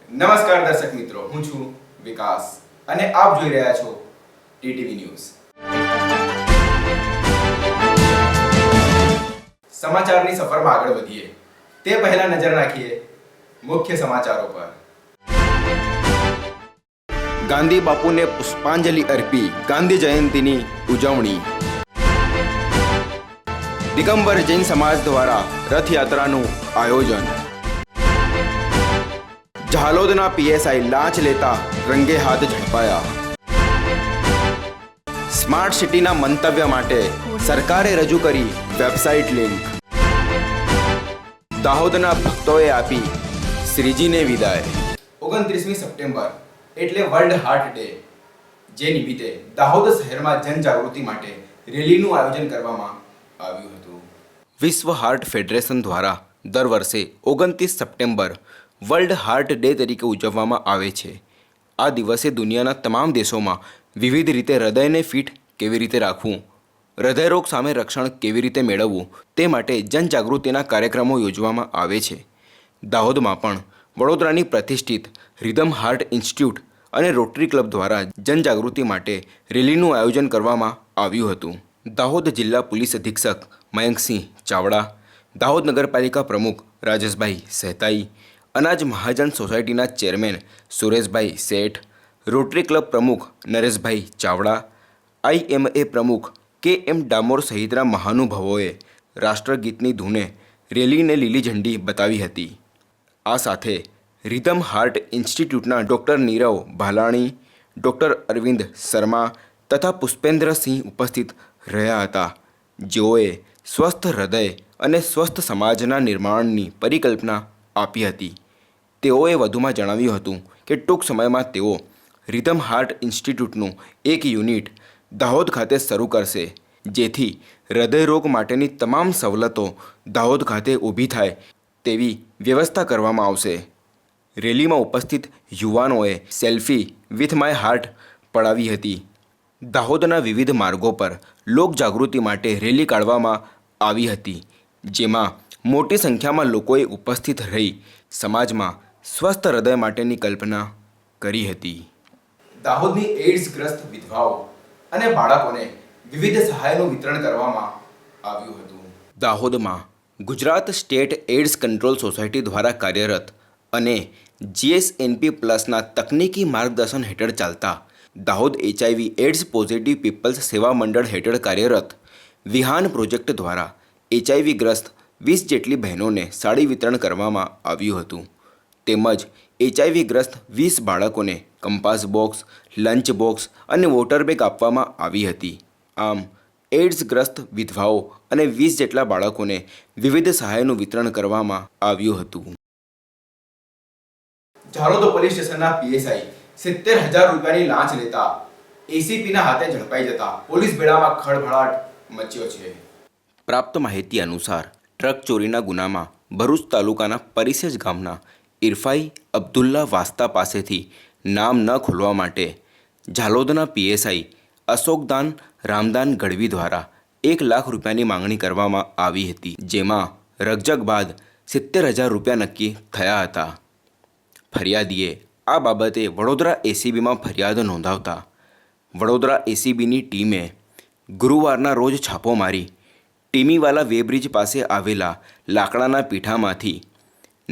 નમસ્કાર દર્શક મિત્રો, હું છું વિકાસ અને આપ જોઈ રહ્યા છો ટીટીવી ન્યૂઝ। સમાચારની સફરમાં આગળ વધીએ તે પહેલા નજર નાખીએ મુખ્ય સમાચારો પર। ગાંધી બાપુને પુષ્પાંજલિ અર્પી ગાંધી જયંતીની ઉજવણી। દિગંબર જૈન સમાજ દ્વારા રથયાત્રાનું આયોજન। ઝાલોદના પીએસઆઈ લાંચ લેતા રંગે હાથ ઝડપાયા। સ્માર્ટ સિટીના મંતવ્ય માટે સરકારે રજૂ કરી વેબસાઇટ લિંક। દાહોદના ભક્તોએ આપી શ્રીજીને વિદાય। 29મી સપ્ટેમ્બર એટલે વર્લ્ડ હાર્ટ ડે, જે નિમિત્તે દાહોદ શહેરમાં જનજાગૃતિ માટે રેલીનું આયોજન કરવામાં આવ્યું હતું। વિશ્વ હાર્ટ ફેડરેશન દ્વારા દર વર્ષે 29 સપ્ટેમ્બર વર્લ્ડ હાર્ટ ડે તરીકે ઉજવવામાં આવે છે। આ દિવસે દુનિયાના તમામ દેશોમાં વિવિધ રીતે હૃદયને ફિટ કેવી રીતે રાખવું, હૃદયરોગ સામે રક્ષણ કેવી રીતે મેળવવું તે માટે જનજાગૃતિના કાર્યક્રમો યોજવામાં આવે છે। દાહોદમાં પણ વડોદરાની પ્રતિષ્ઠિત રિધમ હાર્ટ ઇન્સ્ટિટ્યૂટ અને રોટરી ક્લબ દ્વારા જનજાગૃતિ માટે રેલીનું આયોજન કરવામાં આવ્યું હતું। દાહોદ જિલ્લા પોલીસ અધિક્ષક મયંકસિંહ ચાવડા, દાહોદ નગરપાલિકા પ્રમુખ રાજેશભાઈ સહેતાઈ, અનાજ મહાજન સોસાયટીના ચેરમેન સુરેશભાઈ શેઠ, રોટરી ક્લબ પ્રમુખ નરેશભાઈ ચાવડા, IMA પ્રમુખ KM ડામોર સહિતના મહાનુભાવોએ રાષ્ટ્રગીતની ધૂને રેલીને લીલી ઝંડી બતાવી હતી। આ સાથે રિધમ હાર્ટ ઇન્સ્ટિટ્યૂટના ડૉક્ટર નીરવ ભાલાણી, ડૉક્ટર અરવિંદ શર્મા તથા પુષ્પેન્દ્રસિંહ ઉપસ્થિત રહ્યા હતા, જેઓએ સ્વસ્થ હૃદય અને સ્વસ્થ સમાજના નિર્માણની પરિકલ્પના આપી હતી। તેઓએ વધુમાં જણાવ્યું હતું કે ટૂંક સમયમાં તેઓ રિધમ હાર્ટ ઇન્સ્ટિટ્યૂટનું એક યુનિટ દાહોદ ખાતે શરૂ કરશે, જેથી હૃદયરોગ માટેની તમામ સવલતો દાહોદ ખાતે ઊભી થાય તેવી વ્યવસ્થા કરવામાં આવશે। રેલીમાં ઉપસ્થિત યુવાનોએ સેલ્ફી વિથ માય હાર્ટ પડાવી હતી। દાહોદના વિવિધ માર્ગો પર લોકજાગૃતિ માટે રેલી કાઢવામાં આવી હતી, જેમાં મોટી સંખ્યામાં લોકોએ ઉપસ્થિત રહી સમાજમાં સ્વસ્થ હૃદય માટેની કલ્પના કરી હતી। દાહોદની એઇડ્સગ્રસ્ત વિધવાઓ અને બાળકોને વિવિધ સહાયનું વિતરણ કરવામાં આવ્યું હતું। દાહોદમાં Gujarat state AIDS control society દ્વારા કાર્યરત અને GSNP પ્લસના તકનીકી માર્ગદર્શન હેઠળ ચાલતા Dahod HIV AIDS positive peoples Seva Mandal હેઠળ કાર્યરત વિહાન પ્રોજેક્ટ દ્વારા HIV ગ્રસ્ત 20 જેટલી બહેનોને સાડી વિતરણ કરવામાં આવ્યું હતું, તેમજ HIV ગ્રસ્ત 20 બાળકોને કંપાસ બોક્સ, લંચ બોક્સ અને વોટર બેગ આપવામાં આવી હતી। આમ એઇડ્સગ્રસ્ત વિધવાઓ અને 20 જેટલા બાળકોને વિવિધ સહાયનું વિતરણ કરવામાં આવ્યું હતું। ઝાલોદ પોલીસ સ્ટેશનના PSI 70,000 રૂપિયાની લાંચ લેતા ACPના હાથે ઝડપાઈ જતા પોલીસ બેડામાં ખળભળાટ મચ્યો છે। પ્રાપ્ત માહિતી અનુસાર ટ્રક ચોરીના ગુનામાં ભરૂચ તાલુકાના પરિસેજ ગામના ઇરફાઈ અબ્દુલ્લા વાસ્તા પાસેથી નામ ન ખોલવા માટે ઝાલોદના PSI અશોકદાન રામદાન ગઢવી દ્વારા 1 લાખ રૂપિયાની માંગણી કરવામાં આવી હતી, જેમાં રકઝક બાદ 70,000 રૂપિયા નક્કી થયા હતા। ફરિયાદીએ આ બાબતે વડોદરા ACBમાં ફરિયાદ નોંધાવતા વડોદરા ACBની ટીમે ગુરુવારના રોજ છાપો મારી ટીમીવાલા વેબ્રિજ પાસે આવેલા લાકડાના પીઠામાંથી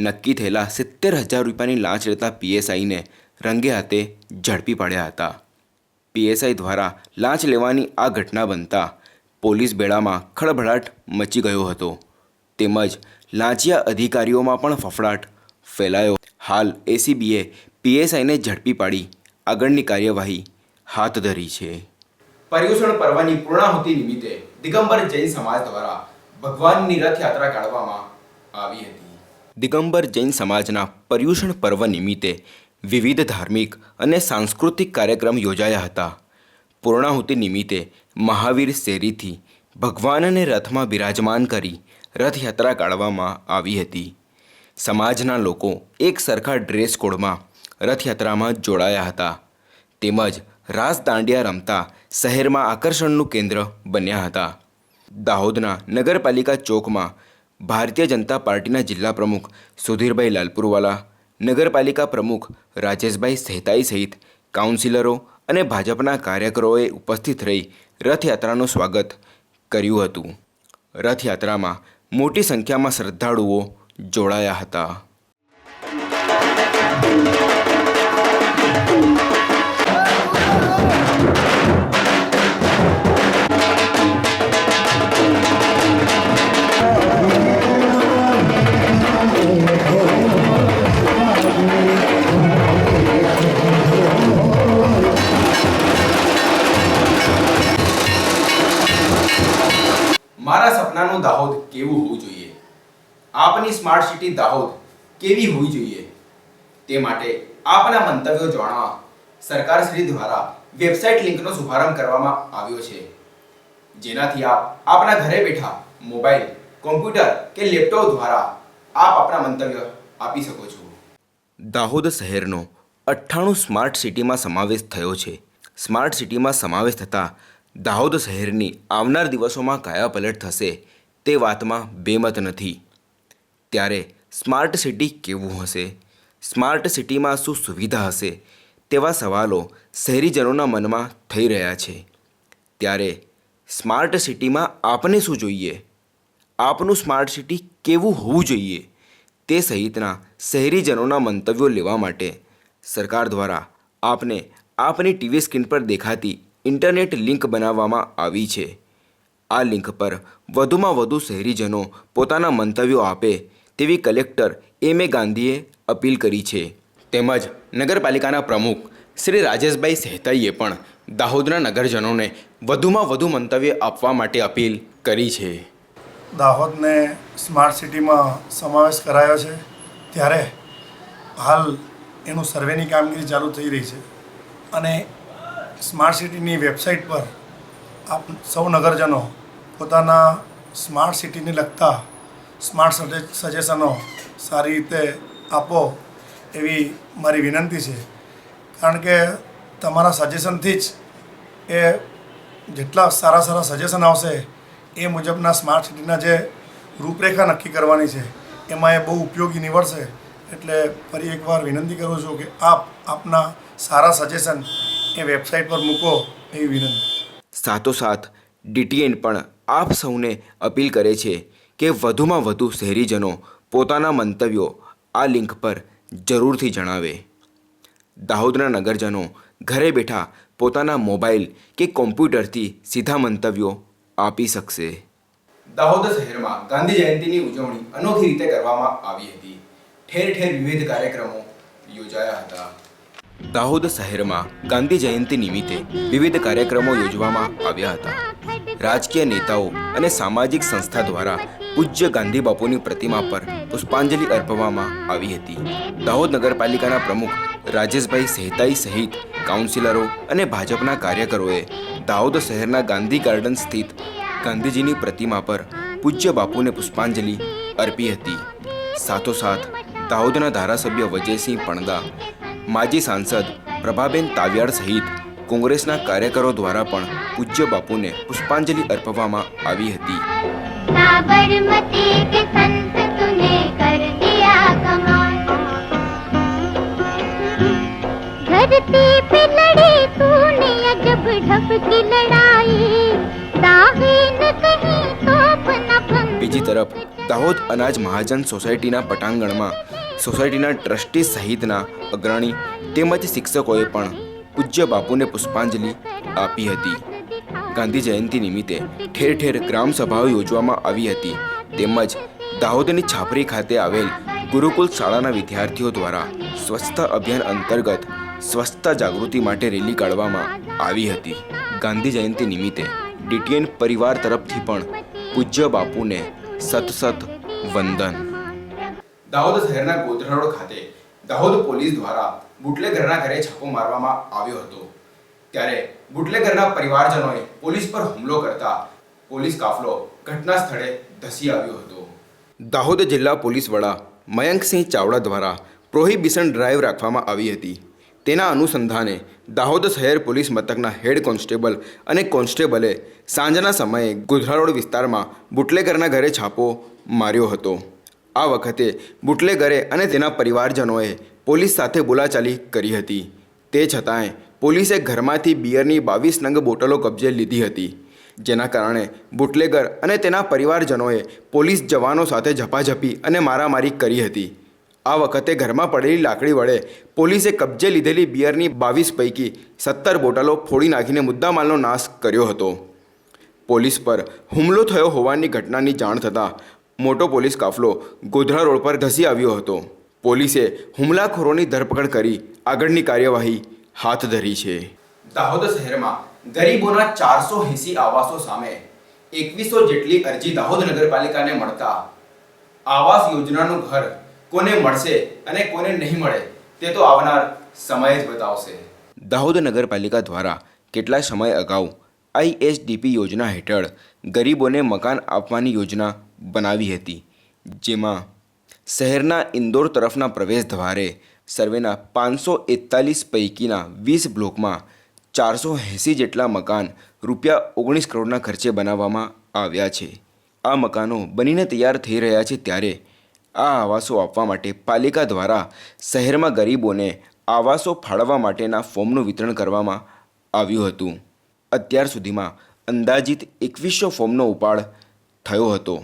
નક્કી થયેલા 70,000 રૂપિયાની લાંચ લેતા PSIને રંગે હાથે ઝડપી પાડ્યા હતા। PSI દ્વારા લાંચ લેવાની આ ઘટના બનતા પોલીસ બેડામાં ખળભળાટ મચી ગયો હતો, તેમજ લાંચિયા અધિકારીઓમાં પણ ફફડાટ ફેલાયો। હાલ ACBએ PSIને ઝડપી પાડી આગળની કાર્યવાહી હાથ ધરી છે। પર્યુષણ પર્વની પૂર્ણાહુતિ નિમિત્તે દિગંબર જૈન સમાજ દ્વારા ભગવાનની રથયાત્રા કાઢવામાં આવી હતી। દિગંબર જૈન સમાજના પર્યુષણ પર્વ નિમિત્તે વિવિધ ધાર્મિક અને સાંસ્કૃતિક કાર્યક્રમ યોજાયા હતા। પૂર્ણાહુતિ નિમિત્તે મહાવીર શેરીથી ભગવાનને રથમાં બિરાજમાન કરી રથયાત્રા કાઢવામાં આવી હતી। સમાજના લોકો એક સરખા ડ્રેસ કોડમાં રથયાત્રામાં જોડાયા હતા, તેમજ રાસ દાંડિયા રમતા શહેરમાં આકર્ષણનું કેન્દ્ર બન્યા હતા। દાહોદના નગરપાલિકા ચોકમાં ભારતીય જનતા પાર્ટીના જિલ્લા પ્રમુખ સુધીરભાઈ લાલપુરવાલા, નગરપાલિકા પ્રમુખ રાજેશભાઈ સહેતાઈ સહિત કાઉન્સિલરો અને ભાજપના કાર્યકરોએ ઉપસ્થિત રહી રથયાત્રાનું સ્વાગત કર્યું હતું. રથયાત્રામાં મોટી સંખ્યામાં શ્રદ્ધાળુઓ જોડાયા હતા. મારા સપનાનું દાહોદ કેવું હોવું જોઈએ? આપની સ્માર્ટ સિટી દાહોદ કેવી હોવી જોઈએ? તે માટે આપના મંતવ્યો જાણવા સરકારશ્રી દ્વારા વેબસાઇટ લિંકનો શુભારંભ કરવામાં આવ્યો છે, જેનાથી આપ આપના ઘરે બેઠા મોબાઈલ, કોમ્પ્યુટર કે લેપટોપ દ્વારા આપ આપના મંતવ્ય આપી શકો છો. દાહોદ શહેરનો 98 સ્માર્ટ સિટીમાં સમાવેશ થયો છે. સ્માર્ટ સિટીમાં સમાવેશ થતાં દાહોદ શહેરની આવનાર દિવસોમાં કાયાપલટ થશે તે વાતમાં બેમત નથી. ત્યારે સ્માર્ટ સિટી કેવું હશે? સ્માર્ટ સિટીમાં શું સુવિધા હશે? તેવા સવાલો શહેરીજનોના મનમાં થઈ રહ્યા છે. ત્યારે સ્માર્ટ સિટીમાં આપને શું જોઈએ? આપનું સ્માર્ટ સિટી કેવું હોવું જોઈએ? તે સહિતના શહેરીજનોના મંતવ્યો લેવા માટે સરકાર દ્વારા આપને આપની ટીવી સ્ક્રીન પર દેખાતી ઇન્ટરનેટ લિંક બનાવવામાં આવી છે. આ લિંક પર વધુમાં વધુ શહેરીજનો પોતાના મંતવ્યો આપે તેવી કલેક્ટર એમ.એ. ગાંધીએ અપીલ કરી છે. તેમજ નગરપાલિકાના પ્રમુખ શ્રી રાજેશભાઈ સહેતાઈએ પણ દાહોદના નગરજનોને વધુમાં વધુ મંતવ્ય આપવા માટે અપીલ કરી છે. દાહોદને સ્માર્ટ સિટીમાં સમાવેશ કરાયો છે, ત્યારે હાલ એનું સર્વેની કામગીરી ચાલુ થઈ રહી છે અને સ્માર્ટ સિટીની વેબસાઇટ પર આપ સૌ નગરજનો પોતાના સ્માર્ટ સિટીને લગતા સ્માર્ટ સજેશનો સારી રીતે આપો એવી મારી વિનંતી છે. કારણ કે તમારા સજેશનથી જ એ જેટલા સારા સજેશન આવશે એ મુજબના સ્માર્ટ સિટીના જે રૂપરેખા નક્કી કરવાની છે એમાં એ બહુ ઉપયોગી નીવડશે. એટલે ફરી એકવાર વિનંતી કરું છું કે આપના સારા સજેશન એ વેબસાઇટ પર મૂકો એવી વિનંતી. સાથોસાથ DTN પણ આપ સૌને અપીલ કરે છે કે વધુમાં વધુ શહેરીજનો પોતાના મંતવ્યો આ લિંક પર જરૂરથી જણાવે. દાહોદના નગરજનો ઘરે બેઠા પોતાના મોબાઈલ કે કોમ્પ્યુટરથી સીધા મંતવ્યો આપી શકશે. દાહોદ શહેરમાં ગાંધી જયંતિની ઉજવણી અનોખી રીતે કરવામાં આવી હતી. ઠેર ઠેર વિવિધ કાર્યક્રમો યોજાયા હતા. દાહોદ શહેરમાં ગાંધી જયંતિ નિમિત્તે વિવિધ કાર્યક્રમો યોજવામાં આવ્યા હતા. રાજકીય નેતાઓ અને સામાજિક સંસ્થા દ્વારા પૂજ્ય ગાંધી બાપુની પ્રતિમા પર પુષ્પાંજલિ અર્પવામાં આવી હતી. દાહોદ નગરપાલિકાના પ્રમુખ રાજેશભાઈ સહેતાઈ સહિત કાઉન્સિલરો અને ભાજપના કાર્યકરોએ દાહોદ શહેરના ગાંધી ગાર્ડન સ્થિત ગાંધીજીની પ્રતિમા પર પૂજ્ય બાપુને પુષ્પાંજલિ અર્પી હતી. સાથોસાથ દાહોદના ધારાસભ્ય વજયસિંહ પણદા, માજી સાંસદ પ્રભાબેન તાવિયાડ સહિત કોંગ્રેસના કાર્યકરો દ્વારા પણ પૂજ્ય બાપુને પુષ્પાંજલિ અર્પવામાં આવી હતી. બીજી તરફ દાહોદ અનાજ મહાજન સોસાયટીના પટાંગણમાં સોસાયટીના ટ્રસ્ટી સહિતના અગ્રણી તેમજ શિક્ષકોએ પણ પૂજ્ય બાપુને પુષ્પાંજલિ આપી હતી. ગાંધી જયંતિ નિમિત્તે ઠેર ઠેર ગ્રામસભાઓ યોજવામાં આવી હતી. તેમજ દાહોદની છાપરી ખાતે આવેલ ગુરુકુલ શાળાના વિદ્યાર્થીઓ દ્વારા સ્વચ્છતા અભિયાન અંતર્ગત સ્વચ્છતા જાગૃતિ માટે રેલી કાઢવામાં આવી હતી. ગાંધી જયંતિ નિમિત્તે DTN પરિવાર તરફથી પણ પૂજ્ય બાપુને સત વંદન. દાહોદ શહેરના ગોધરા રોડ ખાતે દાહોદ પોલીસ દ્વારા બુટલેગરના ઘરે છાપો મારવામાં આવ્યો હતો. ત્યારે બુટલેગરના પરિવારજનોએ પોલીસ પર હુમલો કરતા પોલીસ કાફલો ઘટના સ્થળે ધસી આવ્યો હતો. દાહોદ જિલ્લા પોલીસ વડા મયંકસિંહ ચાવડા દ્વારા પ્રોહિબિશન ડ્રાઈવ રાખવામાં આવી હતી. તેના અનુસંધાને દાહોદ શહેર પોલીસ મથકના હેડ કોન્સ્ટેબલ અને કોન્સ્ટેબલે સાંજના સમયે ગોધરા રોડ વિસ્તારમાં બુટલેગરના ઘરે છાપો માર્યો હતો। આ વખતે બુટલેગરે અને તેના પરિવારજનોએ પોલીસ સાથે બોલાચાલી કરી હતી। તે છતાંય પોલીસે ઘરમાંથી બિયરની 22 નંગ બોટલો કબજે લીધી હતી, જેના કારણે બુટલેગર અને તેના પરિવારજનોએ પોલીસ જવાનો સાથે ઝપાઝપી અને મારામારી કરી હતી। આ વખતે ઘરમાં પડેલી લાકડી વડે પોલીસે કબજે લીધેલી બિયરની 22 પૈકી 17 બોટલો ફોડી નાખીને મુદ્દામાલનો નાશ કર્યો હતો। પોલીસ પર હુમલો થયો હોવાની ઘટનાની જાણ થતાં મોટો પોલીસ કાફલો ગોધરા રોડ પર ધસી આવ્યો હતો। પોલીસે હુમલાખોરોની ધરપકડ કરી આગળની કાર્યવાહી હાથ ધરી છે। દાહોદ શહેરમાં ગરીબોના 480 આવાસો સામે 2100 જેટલી અરજી દાહોદ નગરપાલિકાને મળતા આવાસ યોજનાનું ઘર કોને મળશે અને કોને નહીં મળે તે તો આવનાર સમય જ બતાવશે। દાહોદ નગરપાલિકા દ્વારા કેટલા સમય અગાઉ ISDP યોજના હેઠળ ગરીબોને મકાન આપવાની યોજના બનાવી હતી, જેમાં શહેરના ઇન્દોર તરફના પ્રવેશ દ્વારે સર્વેના 541 પૈકીના 20 બ્લોકમાં 480 જેટલા મકાન ₹19 કરોડના ખર્ચે બનાવવામાં આવ્યા છે। આ મકાનો બનીને તૈયાર થઈ રહ્યા છે, ત્યારે આ આવાસો આપવા માટે પાલિકા દ્વારા શહેરમાં ગરીબોને આવાસો ફાળવવા માટેના ફોર્મનું વિતરણ કરવામાં આવ્યું હતું। અત્યાર સુધીમાં અંદાજિત 2100 ફોર્મનો ઉપાડ થયો હતો।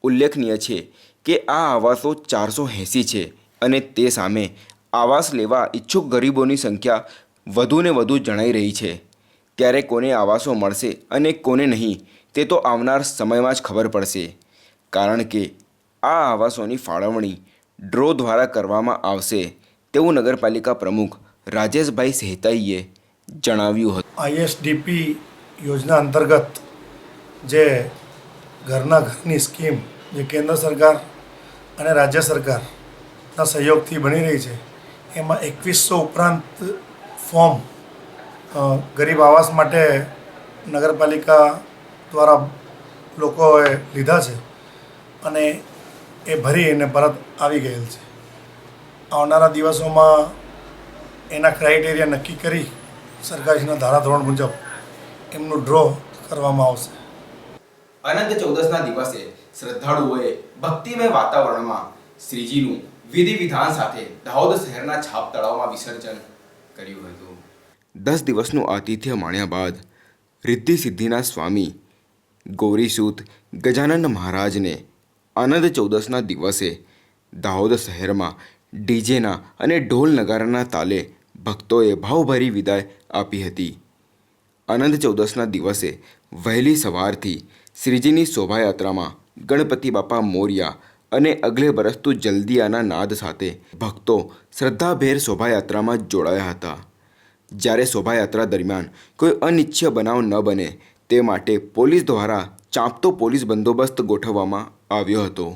ઉલ્લેખનીય છે કે આ આવાસો 480 છે અને તે સામે આવાસ લેવા ઈચ્છુક ગરીબોની સંખ્યા વધુને વધુ જણાઈ રહી છે। ત્યારે કોને આવાસો મળશે અને કોને નહીં તે તો આવનાર સમયમાં જ ખબર પડશે, કારણ કે આ આવાસોની ફાળવણી ડ્રો દ્વારા કરવામાં આવશે તેવું નગરપાલિકા પ્રમુખ રાજેશભાઈ સહેતાઈએ જણાવ્યું હતું। ISDP યોજના અંતર્ગત જે ઘરના ઘરની સ્કીમ જે કેન્દ્ર સરકાર અને રાજ્ય સરકારના સહયોગથી બની રહી છે, એમાં 2100 ઉપરાંત ફોર્મ ગરીબ આવાસ માટે નગરપાલિકા દ્વારા લોકોએ લીધા છે અને એ ભરી અને પરત આવી ગયેલ છે। આવનારા દિવસોમાં એના ક્રાઇટેરિયા નક્કી કરી સરકારશ્રીના ધારાધોરણ મુજબ એમનું ડ્રો કરવામાં આવશે। અનંત ચૌદસના દિવસે શ્રદ્ધાળુઓએ ભક્તિમય વાતાવરણમાં શ્રીજીનું વિધિ વિધાન સાથે દાહોદ શહેરના છાપ તળાવમાં વિસર્જન કર્યું હતું। 10 દિવસનું આતિથ્ય માણ્યા બાદ રિદ્ધિ સિદ્ધિના સ્વામી ગૌરીસૂત ગજાનંદ મહારાજને આનંદ ચૌદસના દિવસે દાહોદ શહેરમાં ડીજેના અને ઢોલ નગારાના તાલે ભક્તોએ ભાવભરી વિદાય આપી હતી। આનંદ ચૌદસના દિવસે વહેલી સવારથી શ્રીજીની શોભાયાત્રામાં ગણપતિ બાપા મોર્યા અને અગલે બરસ તું જલ્દીયાના નાદ સાથે ભક્તો શ્રદ્ધાભેર શોભાયાત્રામાં જોડાયા હતા। જ્યારે શોભાયાત્રા દરમિયાન કોઈ અનિચ્છનીય બનાવ ન બને તે માટે પોલીસ દ્વારા ચાંપતો પોલીસ બંદોબસ્ત ગોઠવવામાં આવ્યો હતો।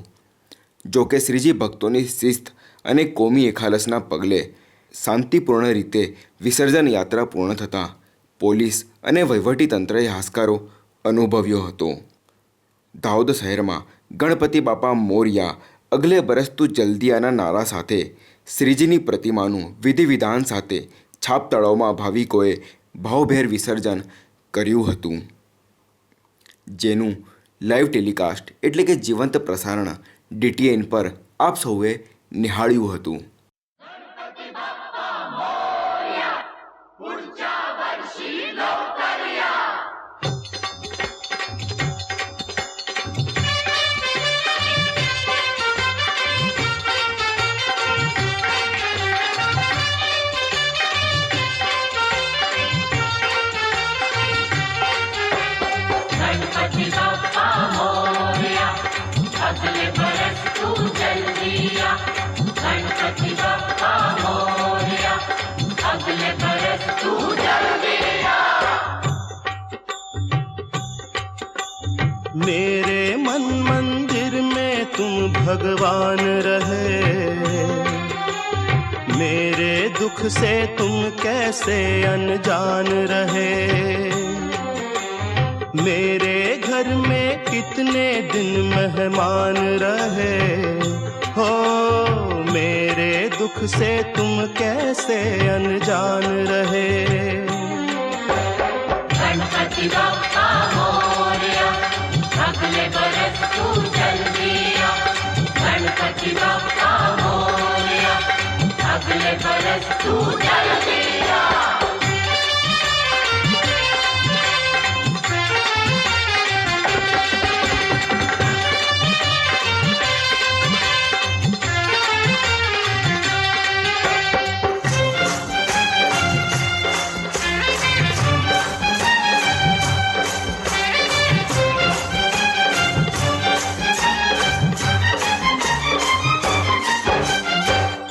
જો કે શ્રીજી ભક્તોની શિસ્ત અને કોમી એખાલસના પગલે શાંતિપૂર્ણ રીતે વિસર્જન યાત્રા પૂર્ણ થતાં પોલીસ અને વહીવટીતંત્રએ હાશકારો અનુભવ્યો હતો। દાહોદ શહેરમાં ગણપતિ બાપા મોર્યા અગલે બરસ તું જલ્દીયાના નારા સાથે શ્રીજીની પ્રતિમાનું વિધિ વિધાન સાથે છાપ તળાવમાં ભાવિકોએ ભાવભેર વિસર્જન કર્યું હતું, જેનું લાઈવ ટેલિકાસ્ટ એટલે કે જીવંત પ્રસારણ DTN પર આપ સૌએ નિહાળ્યું હતું। मेरे मन मंदिर में तुम भगवान रहे, मेरे दुख से तुम कैसे अनजान रहे। मेरे घर में कितने दिन मेहमान रहे हो, मेरे दुख से तुम कैसे अनजान रहे। गणपति बाप्पा मोरया, अगले बरस तू जल्दी आ।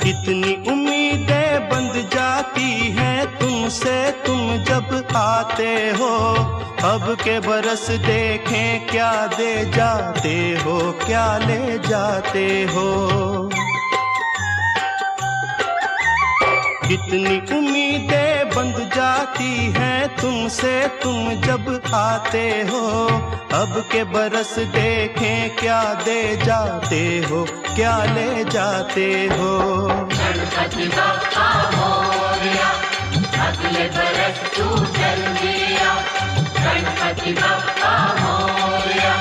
कितनी उम्मीदें बंध जाती हैं तुमसे तुम जब आते हो, अब के बरस देखें क्या दे जाते हो, क्या ले जाते हो। कितनी उम्मीदें बंध जाती हैं तुमसे तुम जब आते हो, अब के बरस देखें क्या दे जाते हो, क्या ले जाते हो। गणपति बप्पा मोरया, अगले बरस तू जल्दिया। गणपति बप्पा मोरया,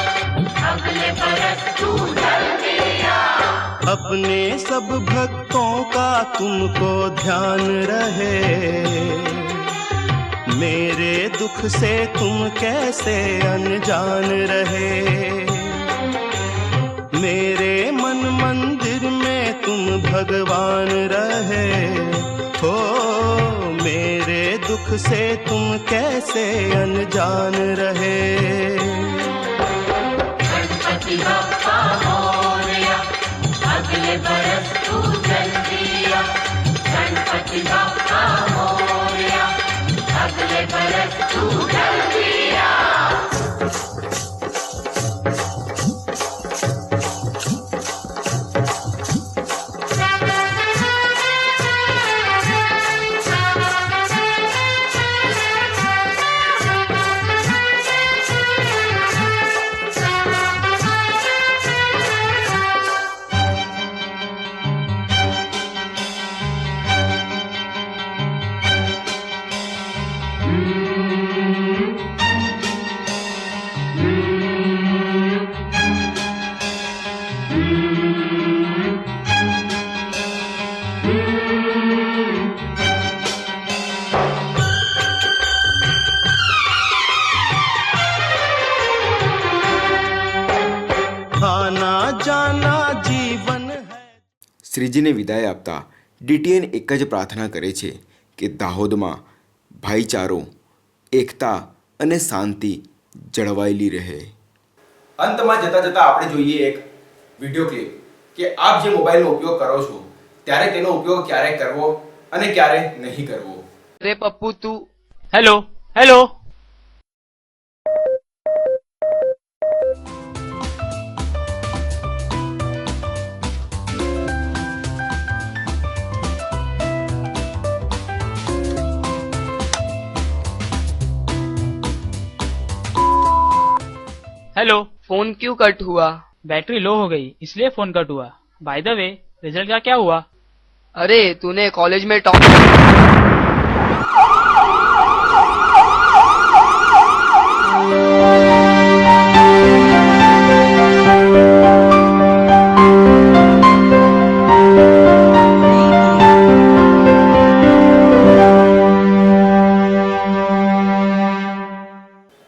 अगले बरस तू जल्दिया। अपने सब भक्तों का तुमको ध्यान रहे, मेरे दुख से तुम कैसे अनजान रहे। मेरे मन मंदिर में तुम भगवान रहे हो, मेरे दुख से तुम कैसे अनजान रहे। गणपति बप्पा मोरया, अगले बरस तू जल्दिया। गणपति बप्पा मोरया, अगले बरस तू जल्दिया। आना जाना जीवन है। શ્રીજીને વિદાય આપતા ડીટીએન એક જ પ્રાર્થના કરે છે કે દાહોદમાં ભાઈચારો, એકતા અને શાંતિ જળવાયેલી રહે. અંતમાં જતાં જતાં આપણે જોઈએ એક વિડીયો ક્લિપ કે આપ જે મોબાઈલનો ઉપયોગ કરો છો ત્યારે તેનો ઉપયોગ ક્યારે કરવો અને ક્યારે નહીં કરવો. रे पप्पू तू हेलो हेलो हेलो फोन क्यों कट हुआ? बैटरी लो हो गई इसलिए फोन कट हुआ. बाय द वे रिजल्ट का क्या हुआ? अरे तूने कॉलेज में टॉप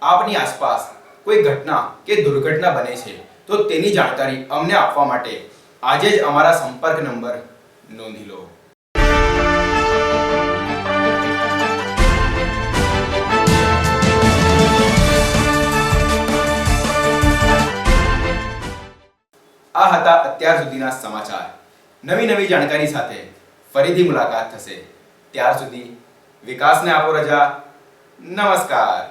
આપની આસપાસ કોઈ ઘટના કે દુર્ઘટના બને છે તો તેની જાણકારી અમને આપવા માટે આજે જ અમારા સંપર્ક નંબર નોંધી લો. આ હતા અત્યાર સુધીના સમાચાર. નવી જાણકારી સાથે ફરીથી મુલાકાત થશે. ત્યાર સુધી વિકાસને આપો રજા. નમસ્કાર.